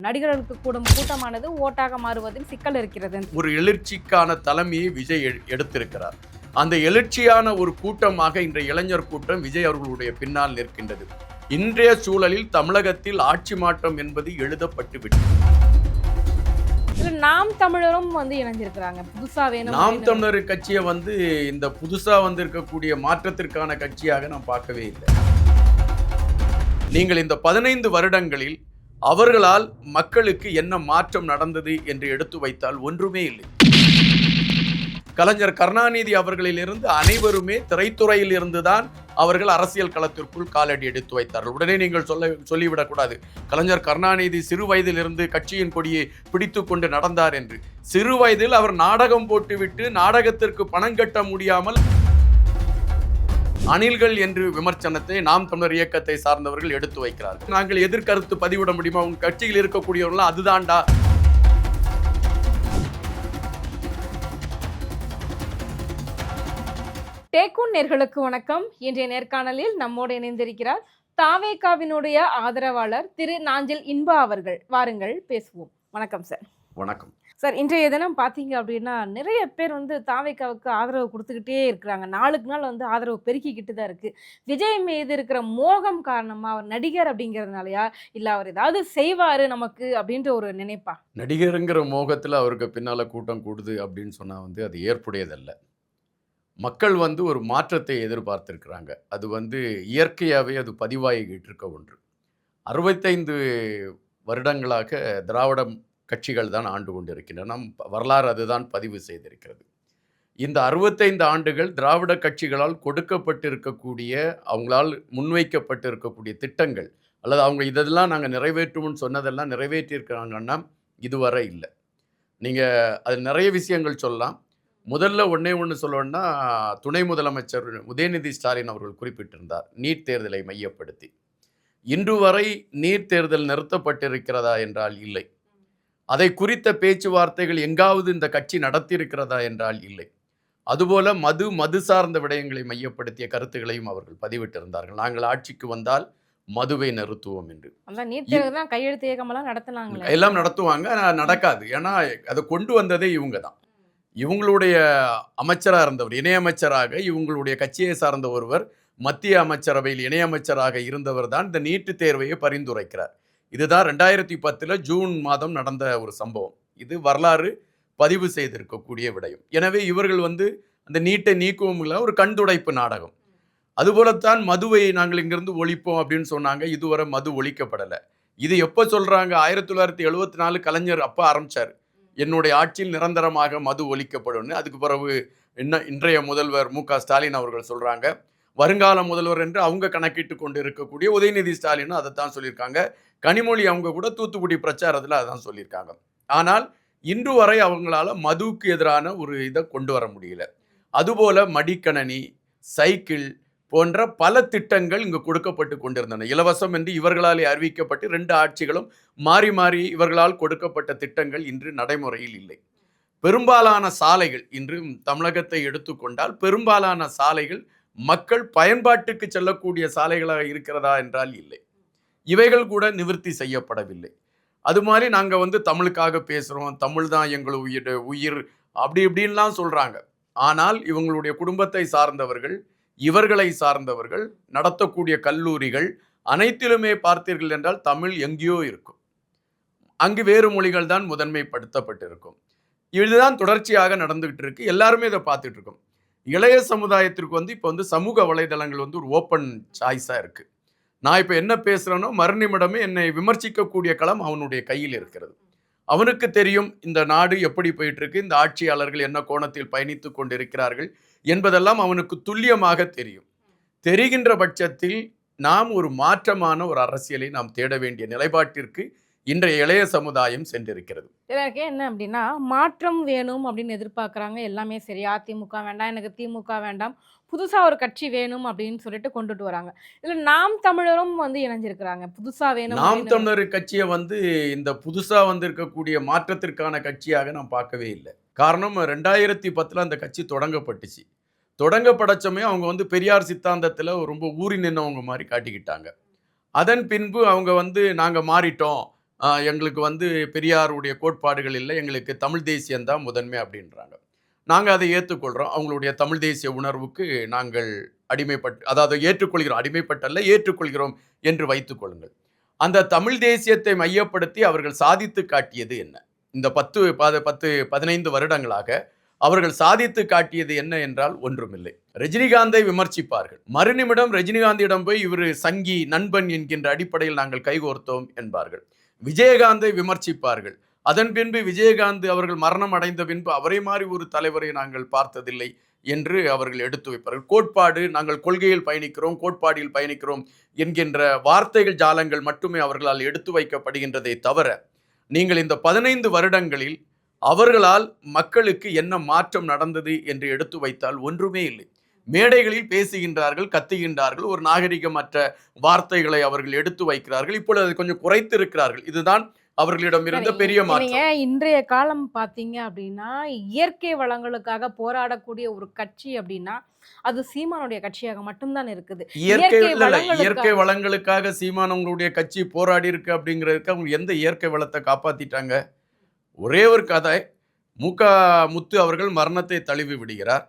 நடிகர்களுக்கு கூடும் கூட்டமானது ஓட்டாக மாறுவதில் சிக்கல் இருக்கிறது. ஒரு எழுச்சிக்கான தலைமையை விஜய் எடுத்திருக்கிறார். அந்த எழுச்சியான ஒரு கூட்டமாக இன்றைய இளைஞர் கூட்டம் விஜய் அவர்களுடைய பின்னால் நிற்கின்றது. இன்றைய சூழலில் தமிழகத்தில் ஆட்சி மாற்றம் என்பது எழுதப்பட்டு விட்டது. நாம் தமிழரும் இணைஞ்சிருக்கிறாங்க. புதுசா வேணும். நாம் தமிழர் கட்சியை இந்த புதுசா வந்திருக்கக்கூடிய மாற்றத்திற்கான கட்சியாக நான் பார்க்கவே இல்லை. நீங்கள் இந்த 15 வருடங்களில் அவர்களால் மக்களுக்கு என்ன மாற்றம் நடந்தது என்று எடுத்து வைத்தால் ஒன்றுமே இல்லை. கலைஞர் கருணாநிதி அவர்களிலிருந்து அனைவருமே திரைத்துறையில் இருந்துதான் அவர்கள் அரசியல் களத்திற்குள் காலடி எடுத்து வைத்தார்கள். உடனே நீங்கள் சொல்லிவிடக்கூடாது கலைஞர் கருணாநிதி சிறு வயதிலிருந்து கட்சியின் கொடியை பிடித்து கொண்டு நடந்தார் என்று. சிறு வயதில் அவர் நாடகம் போட்டுவிட்டு நாடகத்திற்கு பணம் கட்ட முடியாமல் அணில்கள் என்று விமர்சனத்தை நாம் தமிழர் இயக்கத்தை சார்ந்தவர்கள் எடுத்து வைக்கிறார்கள். நாங்கள் எதிர்கருத்து பதிவிட முடியுமா? உங்க கட்சியில் இருக்கக்கூடியவர்கள் அதுதான்டா. டேக்கூன் நேர்களுக்கு வணக்கம். இன்றைய நேர்காணலில் நம்மோடு இணைந்திருக்கிறார் தாவேகாவினுடைய ஆதரவாளர் திரு நாஞ்சில் இன்பா அவர்கள். வாருங்கள் பேசுவோம். வணக்கம் சார். வணக்கம் சார். இன்றைய தினம் பார்த்தீங்க அப்படின்னா நிறைய பேர் தாவேகாவுக்கு ஆதரவு கொடுத்துக்கிட்டே இருக்கிறாங்க. நாளுக்கு நாள் ஆதரவு பெருக்கிக்கிட்டு தான் இருக்குது. விஜய் மீது இருக்கிற மோகம் காரணமாக அவர் நடிகர் அப்படிங்கிறதுனாலயா, இல்லை அவர் ஏதாவது செய்வார் நமக்கு அப்படின்ற ஒரு நினைப்பா? நடிகருங்கிற மோகத்தில் அவருக்கு பின்னால் கூட்டம் கூடுது அப்படின்னு சொன்னால் அது ஏற்புடையதல்ல. மக்கள் ஒரு மாற்றத்தை எதிர்பார்த்திருக்கிறாங்க. அது இயற்கையாகவே அது பதிவாகிட்டு இருக்க ஒன்று. 65 வருடங்களாக திராவிட கட்சிகள் தான் ஆண்டு கொண்டிருக்கின்றன. நம் வரலாறு அதுதான் பதிவு செய்திருக்கிறது. இந்த 65 ஆண்டுகள் திராவிட கட்சிகளால் கொடுக்கப்பட்டிருக்கக்கூடிய, அவங்களால் முன்வைக்கப்பட்டிருக்கக்கூடிய திட்டங்கள் அல்லது அவங்க இதெல்லாம் நாங்கள் நிறைவேற்றுவோம்னு சொன்னதெல்லாம் நிறைவேற்றியிருக்கிறாங்கன்னா இதுவரை இல்லை. நீங்கள் அது நிறைய விஷயங்கள் சொல்லலாம். முதல்ல ஒன்று சொல்லணும்னா, துணை முதலமைச்சர் உதயநிதி ஸ்டாலின் அவர்கள் குறிப்பிட்டிருந்தார் நீட் தேர்தலை மையப்படுத்தி. இன்று வரை நீட் தேர்தல் நிறுத்தப்பட்டிருக்கிறதா என்றால் இல்லை. அதை குறித்த பேச்சுவார்த்தைகள் எங்காவது இந்த கட்சி நடத்தியிருக்கிறதா என்றால் இல்லை. அதுபோல மது சார்ந்த விடயங்களை மையப்படுத்திய கருத்துக்களையும் அவர்கள் பதிவிட்டிருந்தார்கள். நாங்கள் ஆட்சிக்கு வந்தால் மதுவை நிறுத்துவோம் என்று. கையெழுத்து இயக்கமெல்லாம் நடத்தினாங்க. எல்லாம் நடத்துவாங்க, நடக்காது. ஏன்னா அதை கொண்டு வந்ததே இவங்க தான். இவங்களுடைய அமைச்சராக இருந்தவர், இணையமைச்சராக இவங்களுடைய கட்சியை சார்ந்த ஒருவர் மத்திய அமைச்சரவையில் இணையமைச்சராக இருந்தவர் தான் இந்த நீட்டு தேர்வையை பரிந்துரைக்கிறார். இதுதான் 2010 ஜூன் மாதம் நடந்த ஒரு சம்பவம். இது வரலாறு பதிவு செய்திருக்கக்கூடிய விடயம். எனவே இவர்கள் அந்த நீட்டை நீக்கவும் இல்லை, ஒரு கண்துடைப்பு நாடகம். அதுபோலத்தான் மதுவை நாங்கள் இங்கிருந்து ஒழிப்போம் அப்படின்னு சொன்னாங்க. இதுவரை மது ஒழிக்கப்படலை. இது எப்போ சொல்கிறாங்க? 1974 கலைஞர் அப்போ ஆரம்பித்தார், என்னுடைய ஆட்சியில் நிரந்தரமாக மது ஒழிக்கப்படும். அதுக்கு பிறகு இன்றைய முதல்வர் மு.க. ஸ்டாலின் அவர்கள் சொல்கிறாங்க. வருங்கால முதல்வர் என்று அவங்க கணக்கிட்டு கொண்டு இருக்கக்கூடிய உதயநிதி ஸ்டாலின் அதைத்தான் சொல்லியிருக்காங்க. கனிமொழி அவங்க கூட தூத்துக்குடி பிரச்சாரத்தில் அதான் சொல்லியிருக்காங்க. ஆனால் இன்று வரை அவங்களால மதுவுக்கு எதிரான ஒரு இதை கொண்டு வர முடியல. அதுபோல மடிக்கணனி, சைக்கிள் போன்ற பல திட்டங்கள் இங்கு கொடுக்கப்பட்டு கொண்டிருந்தன. இலவசம் என்று இவர்களாலே அறிவிக்கப்பட்டு 2 ஆட்சிகளும் மாறி மாறி இவர்களால் கொடுக்கப்பட்ட திட்டங்கள் இன்று நடைமுறையில் இல்லை. பெரும்பாலான சாலைகள் இன்று தமிழகத்தை எடுத்துக்கொண்டால் பெரும்பாலான சாலைகள் மக்கள் பயன்பாட்டுக்கு செல்லக்கூடிய சாலைகளாக இருக்கிறதா என்றால் இல்லை. இவைகள் கூட நிவர்த்தி செய்யப்படவில்லை. அது மாதிரி நாங்கள் தமிழுக்காக பேசுகிறோம், தமிழ் தான் எங்கள் உயிர் அப்படி இப்படின்லாம் சொல்கிறாங்க. ஆனால் இவங்களுடைய குடும்பத்தை சார்ந்தவர்கள், இவர்களை சார்ந்தவர்கள் நடத்தக்கூடிய கல்லூரிகள் அனைத்திலுமே பார்த்தீர்கள் என்றால் தமிழ் எங்கேயோ இருக்கும். அங்கு வேறு மொழிகள் தான் முதன்மைப்படுத்தப்பட்டிருக்கும். இதுதான் தொடர்ச்சியாக நடந்துகிட்டு இருக்கு. எல்லாருமே இதை பார்த்துட்டு இருக்கோம். இளைய சமுதாயத்திற்கு இப்போ சமூக வலைதளங்கள் ஒரு ஓப்பன் சாய்ஸாக இருக்குது. நான் இப்போ என்ன பேசுகிறேனோ மறுநிமிடமே என்னை விமர்சிக்கக்கூடிய களம் அவனுடைய கையில் இருக்கிறது. அவனுக்கு தெரியும் இந்த நாடு எப்படி போயிட்டு இருக்கு, இந்த ஆட்சியாளர்கள் என்ன கோணத்தில் பயணித்து கொண்டிருக்கிறார்கள் என்பதெல்லாம் அவனுக்கு துல்லியமாக தெரியும். தெரிகின்ற பட்சத்தில் நாம் ஒரு மாற்றமான ஒரு அரசியலை நாம் தேட வேண்டிய நிலைப்பாட்டிற்கு இன்றைய இளைய சமுதாயம் சென்றிருக்கிறது. எனக்கு என்ன அப்படின்னா, மாற்றம் வேணும் அப்படின்னு எதிர்பார்க்குறாங்க. எல்லாமே சரி, அதிமுக வேண்டாம், எனக்கு திமுக வேண்டாம், புதுசாக ஒரு கட்சி வேணும் அப்படின்னு சொல்லிட்டு கொண்டுட்டு வராங்க. இதில் நாம் தமிழரும் இணைஞ்சிருக்கிறாங்க. புதுசாக வேணும். நாம் தமிழர் கட்சியை இந்த புதுசாக இருக்கக்கூடிய மாற்றத்திற்கான கட்சியாக நான் பார்க்கவே இல்லை. காரணம் 2010 அந்த கட்சி தொடங்கப்பட்டுச்சு. தொடங்கப்படச்சமே அவங்க பெரியார் சித்தாந்தத்தில் ரொம்ப ஊறி நின்னவங்க மாதிரி காட்டிக்கிட்டாங்க. அதன் பின்பு அவங்க நாங்கள் மாறிட்டோம், எங்களுக்கு வந்து பெரியாருடைய கோட்பாடுகள் இல்லை, எங்களுக்கு தமிழ் தேசியம்தான் முதன்மை அப்படின்றாங்க. நாங்கள் அதை ஏற்றுக்கொள்கிறோம். அவங்களுடைய தமிழ் தேசிய உணர்வுக்கு நாங்கள் அதாவது ஏற்றுக்கொள்கிறோம், அடிமைப்பட்டல்ல ஏற்றுக்கொள்கிறோம் என்று வைத்துக் கொள்ளுங்கள். அந்த தமிழ் தேசியத்தை மையப்படுத்தி அவர்கள் சாதித்து காட்டியது என்ன? இந்த 15 வருடங்களாக அவர்கள் சாதித்து காட்டியது என்ன என்றால் ஒன்றுமில்லை. ரஜினிகாந்தை விமர்சிப்பார்கள், மறுநிமிடம் ரஜினிகாந்திடம் போய் இவர் சங்கி நண்பன் என்கின்ற அடிப்படையில் நாங்கள் கைகோர்த்தோம் என்பார்கள். விஜயகாந்தை விமர்சிப்பார்கள், அதன் பின்பு விஜயகாந்த் அவர்கள் மரணம் அடைந்த பின்பு அவரை மாதிரி ஒரு தலைவரை நாங்கள் பார்த்ததில்லை என்று அவர்கள் எடுத்து வைப்பார்கள். கோட்பாடு, நாங்கள் கொள்கையில் பயணிக்கிறோம், கோட்பாடில் பயணிக்கிறோம் என்கின்ற வார்த்தைகள் ஜாலங்கள் மட்டுமே அவர்களால் எடுத்து வைக்கப்படுகின்றதை தவிர, நீங்கள் இந்த 15 வருடங்களில் அவர்களால் மக்களுக்கு என்ன மாற்றம் நடந்தது என்று எடுத்து வைத்தால் ஒன்றுமே இல்லை. மேடைகளில் பேசுகின்றார்கள், கத்துகின்றார்கள், ஒரு நாகரிகமற்ற வார்த்தைகளை அவர்கள் எடுத்து வைக்கிறார்கள். இப்பொழுது அதை கொஞ்சம் குறைத்து இருக்கிறார்கள். இதுதான் அவர்களிடம் இருந்த பெரிய மாற்றம். இன்றைய காலம் பாத்தீங்க அப்படின்னா, இயற்கை வளங்களுக்காக போராடக்கூடிய ஒரு கட்சி அப்படின்னா அது சீமானுடைய கட்சியாக மட்டும்தான் இருக்குது. இயற்கை வளங்களுக்காக சீமான் அவங்களுடைய கட்சி போராடி இருக்கு அப்படிங்கிறதுக்கு அவங்க எந்த இயற்கை வளத்தை காப்பாத்திட்டாங்க? ஒரே ஒரு கதை, மூக முத்து அவர்கள் மரணத்தை தழுவி விடுகிறார்.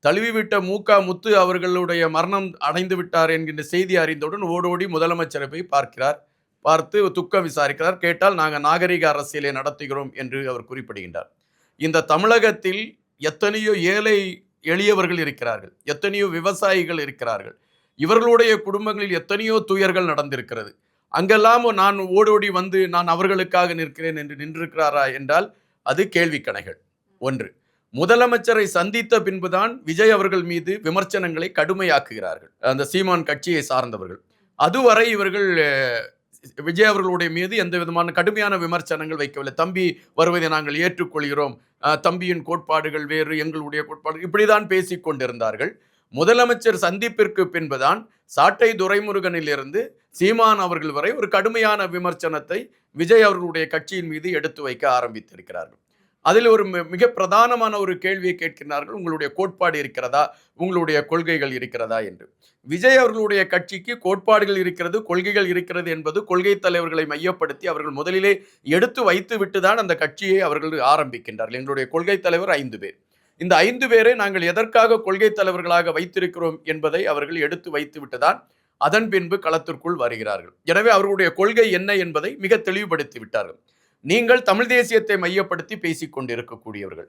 தழுவிவிட்ட மூக முத்து அவர்களுடைய மரணம் அடைந்து விட்டார் என்கின்ற செய்தி அறிந்தவுடன் ஓடோடி முதலமைச்சரை போய் பார்க்கிறார். பார்த்து துக்கம் விசாரிக்கிறார். கேட்டால் நாங்கள் நாகரிக அரசியலை நடத்துகிறோம் என்று அவர் குறிப்பிடுகின்றார். இந்த தமிழகத்தில் எத்தனையோ ஏழை எளியவர்கள் இருக்கிறார்கள், எத்தனையோ விவசாயிகள் இருக்கிறார்கள், இவர்களுடைய குடும்பங்களில் எத்தனையோ துயர்கள் நடந்திருக்கிறது. அங்கெல்லாம் நான் ஓடோடி வந்து நான் அவர்களுக்காக நிற்கிறேன் என்று நின்றிருக்கிறாரா என்றால் அது கேள்விக்கணைகள். ஒன்று, முதலமைச்சரை சந்தித்த பின்புதான் விஜய் அவர்கள் மீது விமர்சனங்களை கடுமையாக்குகிறார்கள் அந்த சீமான் கட்சியை சார்ந்தவர்கள். அதுவரை இவர்கள் விஜய் அவர்களுடைய மீது எந்த விதமான கடுமையான விமர்சனங்கள் வைக்கவில்லை. தம்பி வருவதை நாங்கள் ஏற்றுக்கொள்கிறோம், தம்பியின் கோட்பாடுகள் வேறு, எங்களுடைய கோட்பாடு, இப்படிதான் பேசிக் கொண்டிருந்தார்கள். முதலமைச்சர் சந்திப்பிற்கு பின்புதான் சாட்டை துரைமுருகனிலிருந்து சீமான் அவர்கள் வரை ஒரு கடுமையான விமர்சனத்தை விஜய் அவர்களுடைய கட்சியின் மீது எடுத்து வைக்க ஆரம்பித்திருக்கிறார்கள். அதில் ஒரு மிக பிரதானமான ஒரு கேள்வியை கேட்கிறார்கள், உங்களுடைய கோட்பாடு இருக்கிறதா, உங்களுடைய கொள்கைகள் இருக்கிறதா என்று. விஜய் அவர்களுடைய கட்சிக்கு கோட்பாடுகள் இருக்கிறது, கொள்கைகள் இருக்கிறது என்பது கொள்கை தலைவர்களை மையப்படுத்தி அவர்கள் முதலிலே எடுத்து வைத்து விட்டுதான் அந்த கட்சியை அவர்கள் ஆரம்பிக்கின்றார்கள். எங்களுடைய கொள்கை தலைவர் 5 பேர். இந்த 5 பேரை நாங்கள் எதற்காக கொள்கை தலைவர்களாக வைத்திருக்கிறோம் என்பதை அவர்கள் எடுத்து வைத்து விட்டுதான் அதன் பின்பு களத்திற்குள் வருகிறார்கள். எனவே அவர்களுடைய கொள்கை என்ன என்பதை மிக தெளிவுபடுத்தி விட்டார்கள். நீங்கள் தமிழ் தேசியத்தை மையப்படுத்தி பேசிக்கொண்டு இருக்கக்கூடியவர்கள்,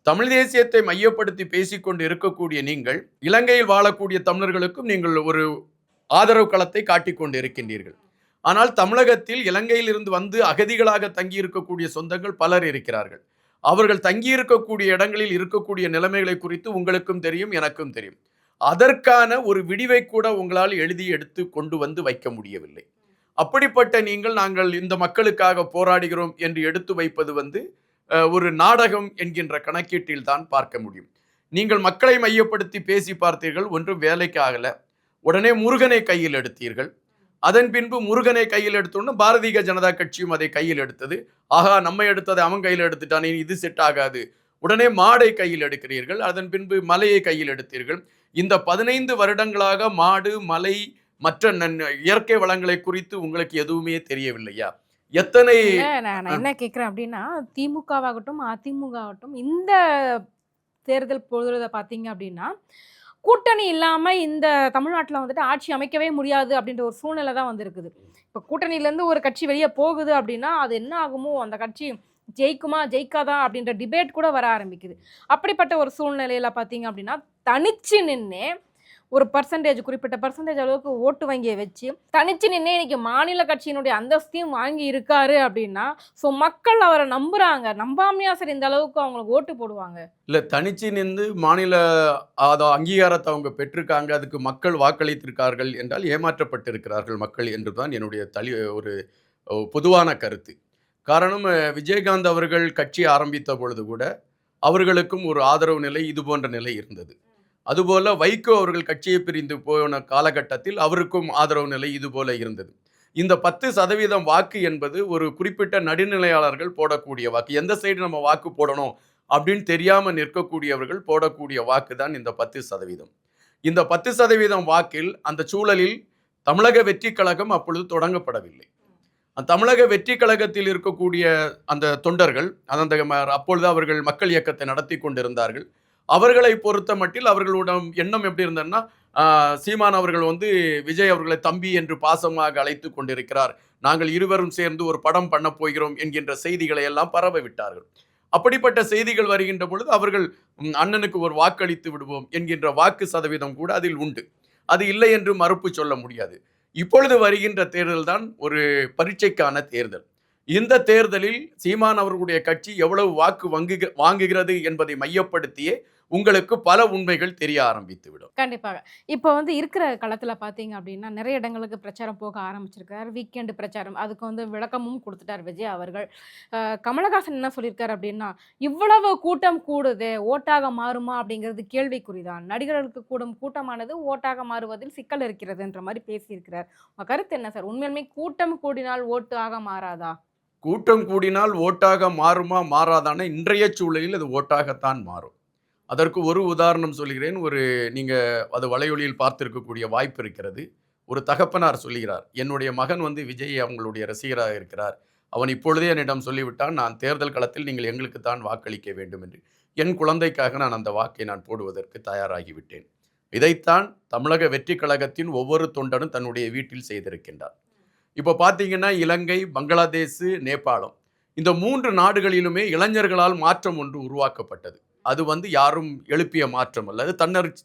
தமிழ் தேசியத்தை மையப்படுத்தி பேசிக்கொண்டு இருக்கக்கூடிய நீங்கள் இலங்கையில் வாழக்கூடிய தமிழர்களுக்கும் நீங்கள் ஒரு ஆதரவு களத்தை காட்டிக்கொண்டு இருக்கின்றீர்கள். ஆனால் தமிழகத்தில் இலங்கையில் இருந்து வந்து அகதிகளாக தங்கி இருக்கக்கூடிய சொந்தங்கள் பலர் இருக்கிறார்கள். அவர்கள் தங்கியிருக்கக்கூடிய இடங்களில் இருக்கக்கூடிய நிலைமைகளை குறித்து உங்களுக்கும் தெரியும், எனக்கும் தெரியும். அதற்கான ஒரு விடிவை கூட உங்களால் எழுதி எடுத்து கொண்டு வந்து வைக்க முடியவில்லை. அப்படிப்பட்ட நீங்கள் நாங்கள் இந்த மக்களுக்காக போராடுகிறோம் என்று எடுத்து வைப்பது ஒரு நாடகம் என்கின்ற கணக்கீட்டில் தான் பார்க்க முடியும். நீங்கள் மக்களை மையப்படுத்தி பேசி பார்த்தீர்கள், ஒன்றும் வேலைக்கு ஆகல. உடனே முருகனை கையில் எடுத்தீர்கள். அதன் பின்பு முருகனை கையில் எடுத்தோன்னு பாரதிய ஜனதா கட்சியும் அதை கையில் எடுத்தது. ஆகா, நம்ம எடுத்ததை அவன் கையில் எடுத்துட்டானே, இது செட் ஆகாது. உடனே மாடை கையில் எடுக்கிறீர்கள். அதன் பின்பு மலையை கையில் எடுத்தீர்கள். இந்த 15 வருடங்களாக மாடு, மலை, மற்ற இயற்கை வளங்களை குறித்து உங்களுக்கு எதுவுமே தெரியவில்லையா? எத்தனை நான் என்ன கேட்கிறேன் அப்படின்னா, திமுகவாகட்டும் அதிமுகவாகட்டும் இந்த தேர்தல் பொழுதுல பாத்தீங்க அப்படின்னா கூட்டணி இல்லாம இந்த தமிழ்நாட்டில் வந்துட்டு ஆட்சி அமைக்கவே முடியாது அப்படின்ற ஒரு சூழ்நிலை தான் வந்திருக்குது. இப்போ கூட்டணியிலேருந்து ஒரு கட்சி வெளியே போகுது அப்படின்னா அது என்ன ஆகுமோ, அந்த கட்சி ஜெயிக்குமா ஜெயிக்காதா அப்படின்ற டிபேட் கூட வர ஆரம்பிக்குது. அப்படிப்பட்ட ஒரு சூழ்நிலையில் பார்த்தீங்க அப்படின்னா தனிச்சு நின்று ஒரு குறிப்பிட்ட பர்சன்டேஜ் அளவுக்கு ஓட்டு வங்கியை வச்சு தனிச்சு நின்று இன்னைக்கு மாநில கட்சியினுடைய அந்தஸ்தையும் வாங்கி இருக்காரு அப்படின்னா, ஸோ மக்கள் அவரை நம்புறாங்க. நம்பாமையா சரி இந்த அளவுக்கு அவங்களுக்கு ஓட்டு போடுவாங்க? இல்லை, தனிச்சு நின்று மாநில அங்கீகாரத்தை அவங்க பெற்றிருக்காங்க, அதுக்கு மக்கள் வாக்களித்திருக்கார்கள் என்றால் ஏமாற்றப்பட்டிருக்கிறார்கள் மக்கள் என்றுதான் என்னுடைய ஒரு பொதுவான கருத்து. காரணம், விஜயகாந்த் அவர்கள் கட்சி ஆரம்பித்த பொழுது கூட அவர்களுக்கும் ஒரு ஆதரவு நிலை இது போன்ற நிலை இருந்தது. அதுபோல வைகோ அவர்கள் கட்சியை பிரிந்து போன காலகட்டத்தில் அவருக்கும் ஆதரவு நிலை இது போல இருந்தது. இந்த 10% வாக்கு என்பது ஒரு குறிப்பிட்ட நடுநிலையாளர்கள் போடக்கூடிய வாக்கு. எந்த சைடு நம்ம வாக்கு போடணும் அப்படின்னு தெரியாம நிற்கக்கூடியவர்கள் போடக்கூடிய வாக்கு தான் இந்த 10%. இந்த 10% வாக்கில் அந்த சூழலில் தமிழக வெற்றி கழகம் அப்பொழுது தொடங்கப்படவில்லை. தமிழக வெற்றி கழகத்தில் இருக்கக்கூடிய அந்த தொண்டர்கள் அப்பொழுது அவர்கள் மக்கள் இயக்கத்தை நடத்தி கொண்டிருந்தார்கள். அவர்களை பொறுத்த மட்டில் அவர்களோட எண்ணம் எப்படி இருந்ததுன்னா, சீமான் அவர்கள் விஜய் அவர்களை தம்பி என்று பாசமாக அழைத்து கொண்டிருக்கிறார். நாங்கள் இருவரும் சேர்ந்து ஒரு படம் பண்ண போகிறோம் என்கின்ற செய்திகளை எல்லாம் பரவ விட்டார்கள். அப்படிப்பட்ட செய்திகள் வருகின்ற பொழுது அவர்கள் அண்ணனுக்கு ஒரு வாக்களித்து விடுவோம் என்கின்ற வாக்கு சதவீதம் கூட அதில் உண்டு. அது இல்லை என்று மறுப்பு சொல்ல முடியாது. இப்பொழுது வருகின்ற தேர்தல் தான் ஒரு பரீட்சைக்கான தேர்தல். இந்த தேர்தலில் சீமான் அவர்களுடைய கட்சி எவ்வளவு வாக்கு வாங்குகிறது என்பதை மையப்படுத்தியே உங்களுக்கு பல உண்மைகள் தெரிய ஆரம்பித்துவிடும். கண்டிப்பாக. இப்போ இருக்கிற களத்துல பார்த்தீங்க அப்படின்னா, நிறைய இடங்களுக்கு பிரச்சாரம் போக ஆரம்பிச்சிருக்காரு. வீக்கெண்ட் பிரச்சாரம். அதுக்கு விளக்கமும் குடுத்துட்டார் விஜய் அவர்கள். கமலஹாசன் என்ன சொல்லியிருக்காரு அப்படின்னா, "இவ்வளவு கூட்டம் கூடுதே, ஓட்டாக மாறுமா?" அப்படிங்கிறது கேள்விக்குறிதான். நடிகர்களுக்கு கூடும் கூட்டமானது ஓட்டாக மாறுவதில் சிக்கல் இருக்கிறதுன்ற மாரி பேசியிருக்கிறார். உங்க கருத்து என்ன சார்? உண்மையாலுமே கூட்டம் கூடினால் ஓட்டு ஆக மாறாதா? கூட்டம் கூடினால் ஓட்டாக மாறுமா மாறாதான இன்றைய சூழலில் அது ஓட்டாகத்தான் மாறும். அதற்கு ஒரு உதாரணம் சொல்கிறேன். நீங்க அது வலையொலியில் பார்த்திருக்கக்கூடிய வாய்ப்பு இருக்கிறது. ஒரு தகப்பனார் சொல்லுகிறார், என்னுடைய மகன் விஜய் அவங்களுடைய ரசிகராக இருக்கிறார். அவன் இப்பொழுதே என்னிடம் சொல்லிவிட்டான், நான் தேர்தல் களத்தில் நீங்கள் எங்களுக்கு தான் வாக்களிக்க வேண்டும் என்று. என் குழந்தைக்காக நான் அந்த வாக்கை நான் போடுவதற்கு தயாராகிவிட்டேன். இதைத்தான் தமிழக வெற்றி கழகத்தின் ஒவ்வொரு தொண்டனும் தன்னுடைய வீட்டில் செய்திருக்கின்றார். இப்போ பார்த்தீங்கன்னா, இலங்கை, பங்களாதேஷ், நேபாளம் இந்த 3 நாடுகளிலுமே இளைஞர்களால் மாற்றம் ஒன்று உருவாக்கப்பட்டது. அது யாரும் எழுப்பிய மாற்றம் அல்ல. அது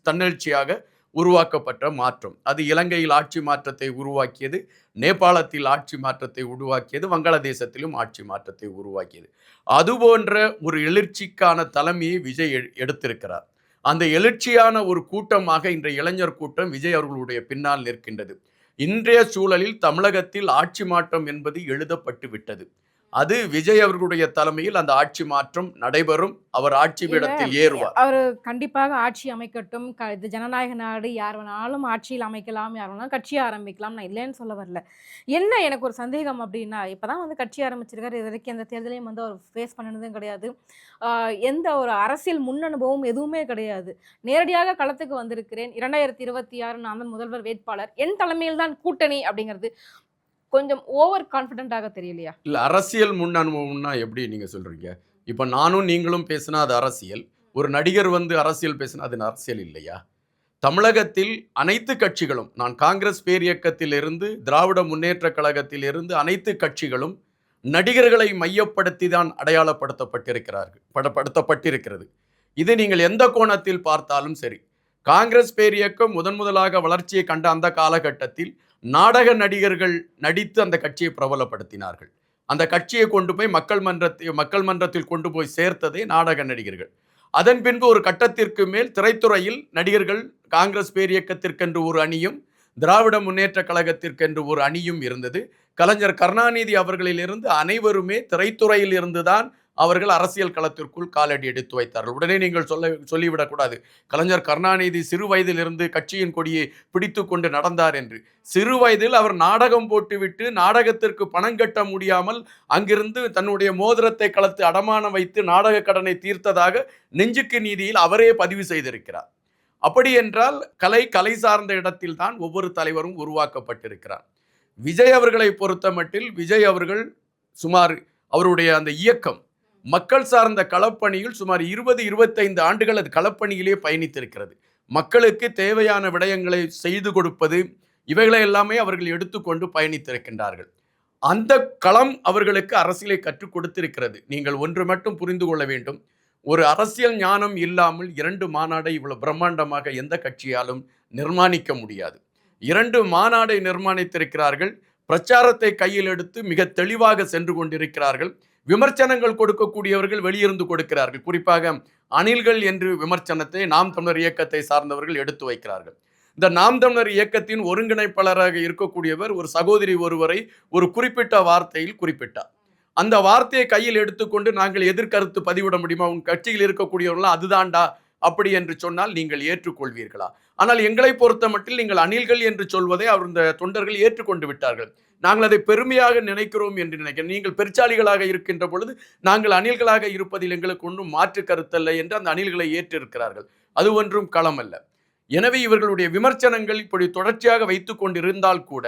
தன்னெழுச்சியாக உருவாக்கப்பட்ட மாற்றம். அது இலங்கையில் ஆட்சி மாற்றத்தை உருவாக்கியது, நேபாளத்தில் ஆட்சி மாற்றத்தை உருவாக்கியது, வங்காளதேசத்திலும் ஆட்சி மாற்றத்தை உருவாக்கியது. அதுபோன்ற ஒரு எழுச்சிக்கான தலைமையை விஜய் எடுத்திருக்கிறார். அந்த எழுச்சியான ஒரு கூட்டமாக இன்றைய இளைஞர் கூட்டம் விஜய் அவர்களுடைய பின்னால் நிற்கின்றது. இன்றைய சூழலில் தமிழகத்தில் ஆட்சி மாற்றம் என்பது எழுதப்பட்டு விட்டது. அது விஜய் அவர்களுடைய தலைமையில் அந்த ஆட்சி மாற்றம் நடைபெறும். அவர் ஆட்சி பீடத்தில் ஏறுவார். அவரு கண்டிப்பாக ஆட்சி அமைக்கட்டும். இது ஜனநாயக நாடு. யார் வேணாலும் ஆட்சியில் அமைக்கலாம், யார் வேணாலும் கட்சி ஆரம்பிக்கலாம். நான் இல்லைன்னு சொல்ல வரல. என்ன எனக்கு ஒரு சந்தேகம் அப்படின்னா, இப்பதான் கட்சி ஆரம்பிச்சிருக்காரு. இது வரைக்கும் எந்த தேர்தலையும் அவர் ஃபேஸ் பண்ணனதும் கிடையாது. எந்த ஒரு அரசியல் முன் அனுபவம் எதுவுமே கிடையாது. நேரடியாக களத்துக்கு வந்திருக்கிறேன். 2026 நான் தான் முதல்வர் வேட்பாளர். என் தலைமையில் தான் கூட்டணி அப்படிங்கிறது கொஞ்சம் ஓவர் கான்ஃபிடென்ட்டாக தெரியலையா? இல்ல, அரசியல் முன் அனுபவம்னா எப்படி நீங்க சொல்றீங்க? இப்ப நானும் நீங்களும் பேசினா அது அரசியல். ஒரு நடிகர் அரசியல் பேசினா அது அரசியல் இல்லையா? தமிழகத்தில் அனைத்து கட்சிகளும், நான் காங்கிரஸ் பேரியக்கத்திலிருந்து திராவிட முன்னேற்ற கழகத்தில் இருந்து அனைத்து கட்சிகளும் நடிகர்களை மையப்படுத்தி தான் படுத்தப்பட்டிருக்கிறது. இது நீங்கள் எந்த கோணத்தில் பார்த்தாலும் சரி. காங்கிரஸ் பேரியக்கம் முதலாக வளர்ச்சியை கண்ட அந்த காலகட்டத்தில் நாடக நடிகர்கள் நடித்து அந்த கட்சியை பிரபலப்படுத்தினார்கள். அந்த கட்சியை கொண்டு போய் மக்கள் மன்றத்தில் கொண்டு போய் சேர்த்ததே நாடக நடிகர்கள். அதன் பின்பு ஒரு கட்டத்திற்கு மேல் திரைத்துறையில் நடிகர்கள் காங்கிரஸ் பேரியக்கத்திற்கென்று ஒரு அணியும், திராவிட முன்னேற்ற கழகத்திற்கென்று ஒரு அணியும் இருந்தது. கலைஞர் கருணாநிதி அவர்களிலிருந்து அனைவருமே திரைத்துறையில் இருந்துதான் அவர்கள் அரசியல் களத்திற்குள் காலடி எடுத்து வைத்தார்கள். உடனே நீங்கள் சொல்லிவிடக்கூடாது, கலைஞர் கருணாநிதி சிறு வயதிலிருந்து கட்சியின் கொடியை பிடித்து கொண்டு நடந்தார் என்று. சிறு வயதில் அவர் நாடகம் போட்டுவிட்டு நாடகத்திற்கு பணம் கட்ட முடியாமல் அங்கிருந்து தன்னுடைய மோதிரத்தை கலத்து அடமானம் வைத்து நாடக கடனை தீர்த்ததாக நெஞ்சுக்கு நீதியில் அவரே பதிவு செய்திருக்கிறார். அப்படி என்றால் கலை சார்ந்த இடத்தில் தான் ஒவ்வொரு தலைவரும் உருவாக்கப்பட்டிருக்கிறார். விஜய் அவர்களை பொறுத்த மட்டில் விஜய் அவர்கள் அவருடைய அந்த இயக்கம் மக்கள் சார்ந்த களப்பணியில் சுமார் 20-25 ஆண்டுகள் அது களப்பணியிலே பயணித்திருக்கிறது. மக்களுக்கு தேவையான விடயங்களை செய்து கொடுப்பது, இவைகளை எல்லாமே அவர்கள் எடுத்துக்கொண்டு பயணித்திருக்கின்றார்கள். அந்த களம் அவர்களுக்கு அரசியலை கற்றுக் கொடுத்திருக்கிறது. நீங்கள் ஒன்று மட்டும் புரிந்து கொள்ள வேண்டும், ஒரு அரசியல் ஞானம் இல்லாமல் 2 மாநாடை இவ்வளவு பிரம்மாண்டமாக எந்த கட்சியாலும் நிர்மாணிக்க முடியாது. 2 மாநாடை நிர்மாணித்திருக்கிறார்கள். பிரச்சாரத்தை கையில் எடுத்து மிக தெளிவாக சென்று கொண்டிருக்கிறார்கள். விமர்சனங்கள் கொடுக்கக்கூடியவர்கள் வெளியிருந்து கொடுக்கிறார்கள். குறிப்பாக அணில்கள் என்று விமர்சனத்தை நாம் தமிழர் இயக்கத்தை சார்ந்தவர்கள் எடுத்து வைக்கிறார்கள். இந்த நாம் தமிழர் இயக்கத்தின் ஒருங்கிணைப்பாளராக இருக்கக்கூடியவர் ஒரு சகோதரி ஒருவரை ஒரு குறிப்பிட்ட வார்த்தையில் குறிப்பிட்டார். அந்த வார்த்தையை கையில் எடுத்துக்கொண்டு நாங்கள் எதிர்கருத்து பதிவிட முடியுமா? உன் கட்சியில் இருக்கக்கூடியவர்களாம் அதுதான்டா அப்படி என்று சொன்னால் நீங்கள் ஏற்றுக்கொள்வீர்களா? ஆனால் எங்களை பொறுத்த மட்டில் நீங்கள் அணில்கள் என்று சொல்வதை இந்த தொண்டர்கள் ஏற்றுக்கொண்டு விட்டார்கள். நாங்கள் அதை பெருமையாக நினைக்கிறோம் என்று நினைக்கிறேன். நீங்கள் பெருச்சாளிகளாக இருக்கின்ற பொழுது நாங்கள் அணில்களாக இருப்பதில் எங்களுக்கு ஒன்றும் மாற்று கருத்தல்ல என்று அந்த அணில்களை ஏற்றிருக்கிறார்கள். அது ஒன்றும் களம் அல்ல. எனவே இவர்களுடைய விமர்சனங்கள் இப்படி தொடர்ச்சியாக வைத்துக் கொண்டிருந்தால் கூட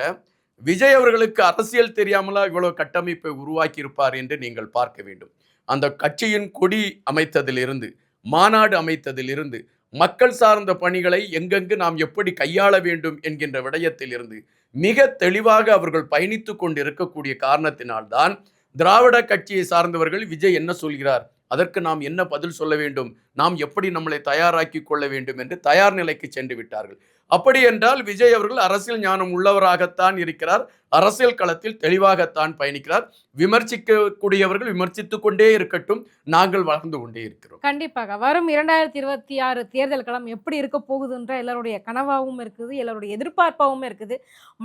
விஜய் அவர்களுக்கு அரசியல் தெரியாமலா இவ்வளவு கட்டமைப்பை உருவாக்கி இருப்பார் என்று நீங்கள் பார்க்க வேண்டும். அந்த கட்சியின் கொடி அமைத்ததிலிருந்து, மாநாடு அமைத்ததிலிருந்து, மக்கள் சார்ந்த பணிகளை எங்கெங்கு நாம் எப்படி கையாள வேண்டும் என்கின்ற விடயத்தில் இருந்து மிக தெளிவாக அவர்கள் பயணித்துக் கொண்டு இருக்கக்கூடிய காரணத்தினால்தான் திராவிட கட்சியை சார்ந்தவர்கள் விஜய் என்ன சொல்கிறார், அதற்கு நாம் என்ன பதில் சொல்ல வேண்டும், நாம் எப்படி நம்மளை தயாராக்கி கொள்ள வேண்டும் என்று தயார் நிலைக்கு சென்று விட்டார்கள். அப்படி என்றால் விஜய் அவர்கள் அரசியல் ஞானம் உள்ளவராகத்தான் இருக்கிறார், அரசியல் களத்தில் தெளிவாகத்தான் பயணிக்கிறார். விமர்சிக்கக்கூடியவர்கள் விமர்சித்துக் கொண்டே இருக்கட்டும், நாங்கள் வளர்ந்து கொண்டே இருக்கிறோம். கண்டிப்பாக வரும் 2026 தேர்தல் களம் எப்படி இருக்க போகுதுன்ற எல்லாருடைய கனவாகவும் இருக்குது, எல்லாருடைய எதிர்பார்ப்பாகவும் இருக்குது.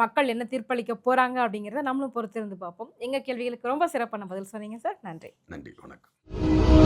மக்கள் என்ன தீர்ப்பளிக்க போறாங்க அப்படிங்கிறத நம்மளும் பொறுத்திருந்து பார்ப்போம். எங்க கேள்விகளுக்கு ரொம்ப சிறப்பான பதில் சொன்னீங்க சார். நன்றி. நன்றி, வணக்கம்.